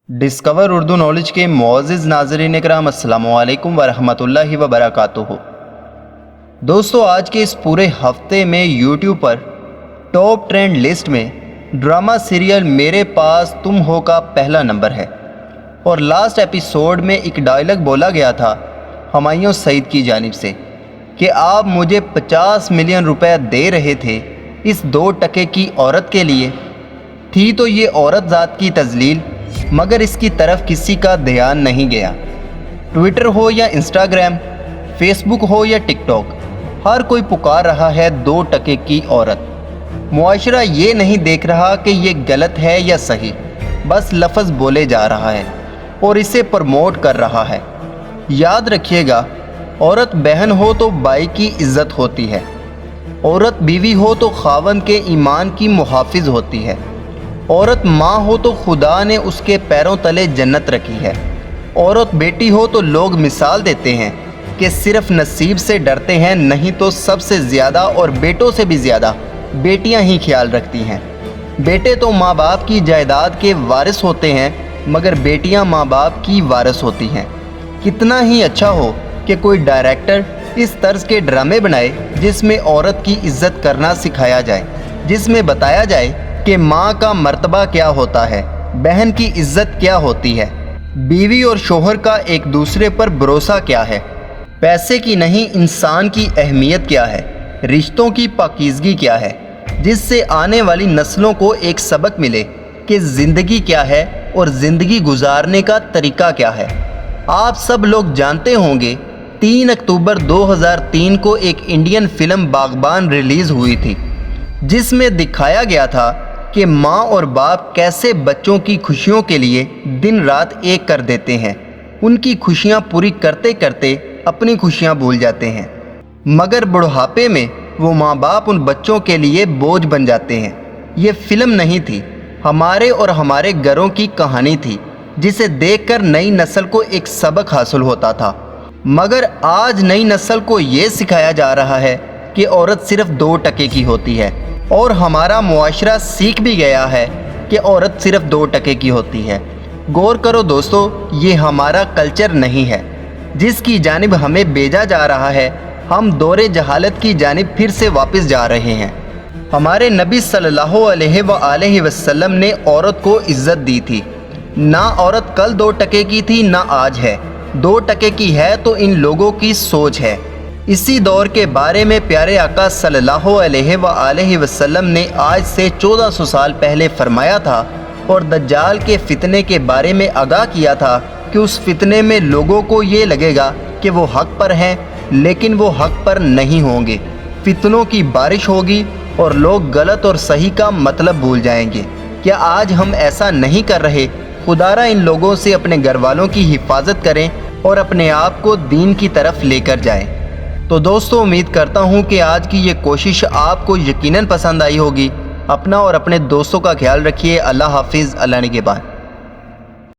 Discover Urdu knowledge के मुअज़्ज़िज़ नाज़रीन इकराम अस्सलामु अलैकुम वरहमतुल्लाहि वबरकातुहू। दोस्तों, आज के इस पूरे हफ्ते में यूट्यूब पर टॉप ट्रेंड लिस्ट में ड्रामा सीरियल मेरे पास तुम हो का पहला नंबर है। और लास्ट एपिसोड में एक डायलॉग बोला गया था हुमायूं सईद की जानिब से कि आप मुझे 50 मिलियन रुपए दे रहे थे इस 2 टके की औरत के लिए। थी तो ये औरत ज़ात की तजलील, मगर इसकी तरफ किसी का ध्यान नहीं गया। ट्विटर हो या इंस्टाग्राम, फेसबुक हो या टिकटॉक, हर कोई पुकार रहा है 2 टके की औरत। मुआशरा ये नहीं देख रहा कि ये गलत है या सही, बस लफ्ज़ बोले जा रहा है और इसे प्रमोट कर रहा है। याद रखिएगा, औरत बहन हो तो भाई की इज़्ज़त होती है, औरत बीवी हो तो खावंद के ईमान की मुहाफिज होती है, औरत माँ हो तो खुदा ने उसके पैरों तले जन्नत रखी है, औरत बेटी हो तो लोग मिसाल देते हैं कि सिर्फ नसीब से डरते हैं, नहीं तो सबसे ज़्यादा और बेटों से भी ज़्यादा बेटियां ही ख्याल रखती हैं। बेटे तो माँ बाप की जायदाद के वारिस होते हैं, मगर बेटियां माँ बाप की वारिस होती हैं। कितना ही अच्छा हो कि कोई डायरेक्टर इस तर्ज के ड्रामे बनाए जिसमें औरत की इज़्ज़त करना सिखाया जाए, जिसमें बताया जाए कि माँ का मर्तबा क्या होता है, बहन की इज़्ज़त क्या होती है, बीवी और शोहर का एक दूसरे पर भरोसा क्या है, पैसे की नहीं इंसान की अहमियत क्या है, रिश्तों की पाकीज़गी क्या है, जिससे आने वाली नस्लों को एक सबक मिले कि ज़िंदगी क्या है और ज़िंदगी गुजारने का तरीका क्या है। आप सब लोग जानते होंगे 3 अक्टूबर 2003 को एक इंडियन फिल्म बागबान रिलीज़ हुई थी, जिसमें दिखाया गया था कि माँ और बाप कैसे बच्चों की खुशियों के लिए दिन रात एक कर देते हैं। उनकी खुशियाँ पूरी करते करते अपनी खुशियाँ भूल जाते हैं, मगर बुढ़ापे में वो माँ बाप उन बच्चों के लिए बोझ बन जाते हैं। ये फिल्म नहीं थी, हमारे और हमारे घरों की कहानी थी, जिसे देखकर नई नस्ल को एक सबक हासिल होता था। मगर आज नई नस्ल को ये सिखाया जा रहा है कि औरत सिर्फ 2 टके की होती है, और हमारा मुआशरा सीख भी गया है कि औरत सिर्फ 2 टके की होती है। गौर करो दोस्तों, ये हमारा कल्चर नहीं है जिसकी जानिब हमें भेजा जा रहा है। हम दौरे जहालत की जानिब फिर से वापस जा रहे हैं। हमारे नबी सल्लल्लाहु अलैहि वसल्लम ने औरत को इज़्ज़त दी थी। ना औरत कल 2 टके की थी, ना आज है। 2 टके की है तो इन लोगों की सोच है। इसी दौर के बारे में प्यारे आका सल्लल्लाहु अलैहि वसल्लम ने आज से 1400 साल पहले फरमाया था और दज्जाल के फितने के बारे में आगाह किया था कि उस फितने में लोगों को ये लगेगा कि वो हक़ पर हैं, लेकिन वो हक़ पर नहीं होंगे। फितनों की बारिश होगी और लोग गलत और सही का मतलब भूल जाएंगे। क्या आज हम ऐसा नहीं कर रहे? खुदारा इन लोगों से अपने घर वालों की हिफाजत करें और अपने आप को दीन की तरफ लेकर जाएं। तो दोस्तों, उम्मीद करता हूँ कि आज की ये कोशिश आपको यकीनन पसंद आई होगी। अपना और अपने दोस्तों का ख्याल रखिए। अल्लाह हाफिज़। अल्लाह निगहबान।